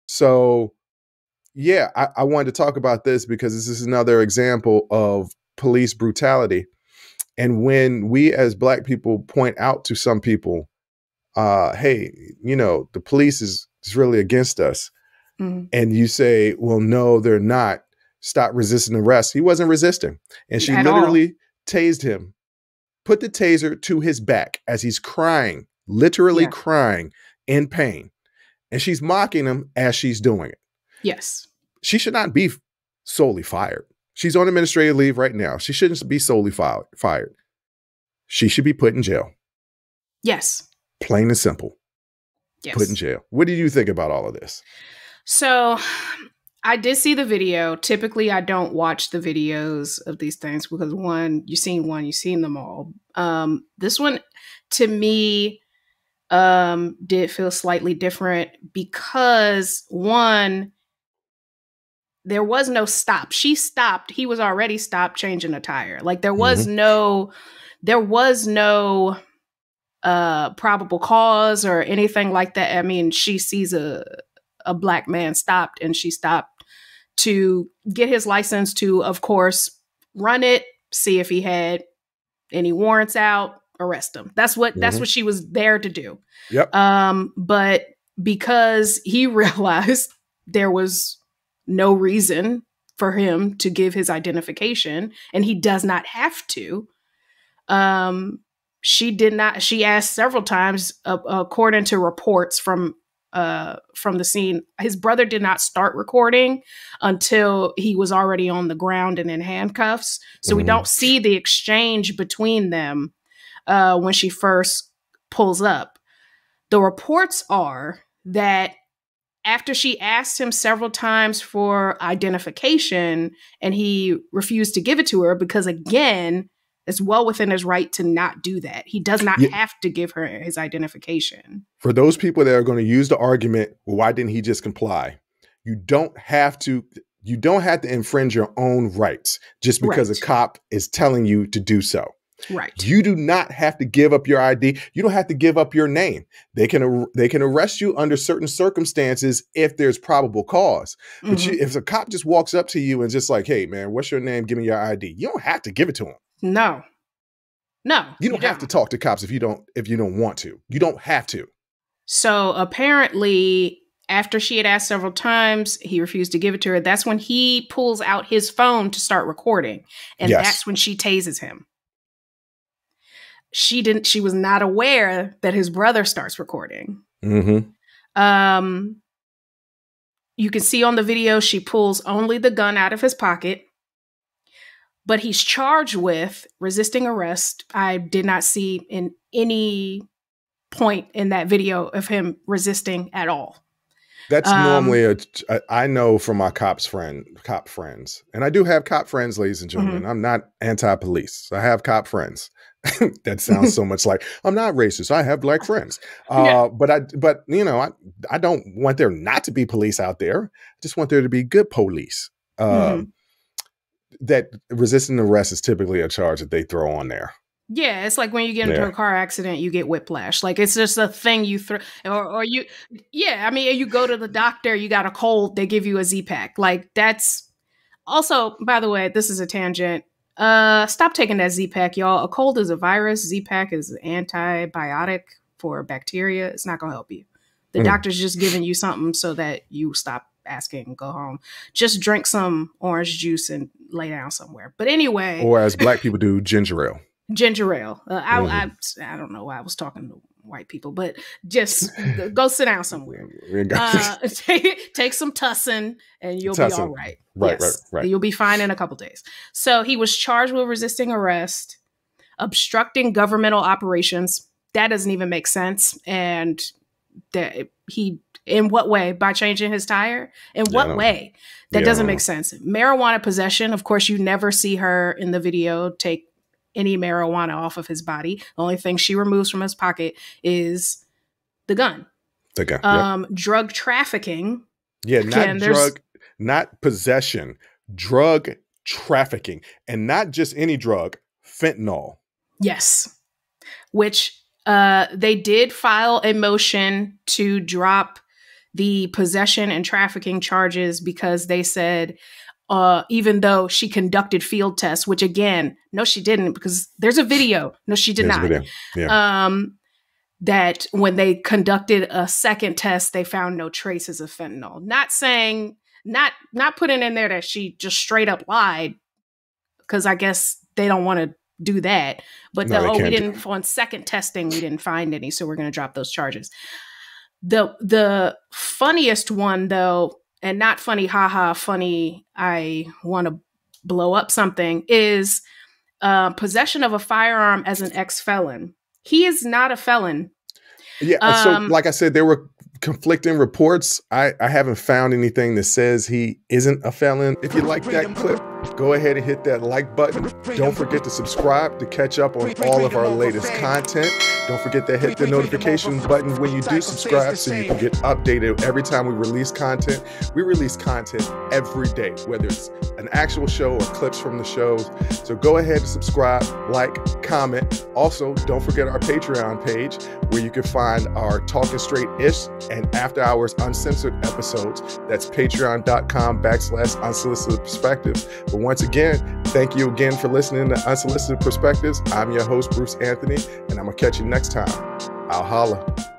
So, yeah, I wanted to talk about this because this is another example of police brutality. And when we as Black people point out to some people, hey, the police is really against us. Mhm. And you say, well, no, they're not. Stop resisting arrest. He wasn't resisting. And she At literally tased him, put the taser to his back as he's crying, literally Yeah. crying in pain. And she's mocking him as she's doing it. Yes. She should not be solely fired. She's on administrative leave right now. She shouldn't be solely fired. She should be put in jail. Yes. Plain and simple. Yes. Put in jail. What do you think about all of this? So I did see the video. Typically, I don't watch the videos of these things because you've seen them all. This one, to me, did feel slightly different because one, there was no stop. She stopped. He was already stopped changing a tire. Like there was no probable cause or anything like that. I mean, she sees a Black man stopped and she stopped to get his license to, of course, run it, see if he had any warrants out, arrest him. That's what she was there to do. Yep. But because he realized there was no reason for him to give his identification and he does not have to, she did not. She asked several times, according to reports from the scene, his brother did not start recording until he was already on the ground and in handcuffs. So we don't see the exchange between them when she first pulls up. The reports are that after she asked him several times for identification and he refused to give it to her because, again, it's well within his right to not do that. He does not have to give her his identification. For those people that are going to use the argument, well, why didn't he just comply? You don't have to infringe your own rights just because a cop is telling you to do so. Right. You do not have to give up your ID. You don't have to give up your name. They can arrest you under certain circumstances if there's probable cause. But if a cop just walks up to you and just like, hey, man, what's your name? Give me your ID. You don't have to give it to him. No. You don't have to talk to cops if you don't want to. You don't have to. So apparently, after she had asked several times, he refused to give it to her. That's when he pulls out his phone to start recording. And that's when she tases him. She was not aware that his brother starts recording. You can see on the video, she pulls only the gun out of his pocket. But he's charged with resisting arrest. I did not see in any point in that video of him resisting at all. That's normally I know from my cop friends, and I do have cop friends, ladies and gentlemen. I'm not anti-police. I have cop friends. That sounds so much like I'm not racist. I have Black friends. But I don't want there not to be police out there. I just want there to be good police. That resisting arrest is typically a charge that they throw on there. Yeah, it's like when you get into a car accident, you get whiplash. Like it's just a thing you throw, or you. Yeah, I mean, you go to the doctor, you got a cold, they give you a Z-Pack. Like that's also, by the way, this is a tangent. Stop taking that Z-Pack, y'all. A cold is a virus. Z-Pack is an antibiotic for bacteria. It's not gonna help you. The doctor's just giving you something so that you stop asking and go home. Just drink some orange juice and lay down somewhere. But anyway, or as Black people do, ginger ale. Ginger ale. I don't know why I was talking to white people, but just go sit down somewhere. Take some Tussin and you'll be all right. Right. You'll be fine in a couple days. So he was charged with resisting arrest, obstructing governmental operations. That doesn't even make sense. And that in what way? By changing his tire? In what way? That doesn't make sense. Marijuana possession. Of course, you never see her in the video take any marijuana off of his body. The only thing she removes from his pocket is the gun. Drug trafficking. Yeah, not possession. Drug trafficking. And not just any drug, fentanyl. Yes. Which they did file a motion to drop the possession and trafficking charges because they said, even though she conducted field tests, which again, no, she didn't, because there's a video. No, she did not. Yeah. That when they conducted a second test, they found no traces of fentanyl. Not saying, not putting in there that she just straight up lied, because I guess they don't want to do that. But we didn't, on second testing, we didn't find any, so we're going to drop those charges. The funniest one, though, and not funny, haha, funny, I want to blow up something, is possession of a firearm as an ex-felon. He is not a felon. Yeah. So like I said, there were conflicting reports. I haven't found anything that says he isn't a felon. If you like that clip, go ahead and hit that like button. Don't forget to subscribe to catch up on all of our latest content. Don't forget to hit the notification button when you do subscribe so you can get updated every time we release content. We release content every day, whether it's an actual show or clips from the shows. So go ahead and subscribe, like, comment. Also, don't forget our Patreon page where you can find our Talking Straight-ish and After Hours Uncensored episodes. That's patreon.com/unsolicited perspectives. But once again, thank you again for listening to Unsolicited Perspectives. I'm your host, Bruce Anthony, and I'm going to catch you next time. I'll holla.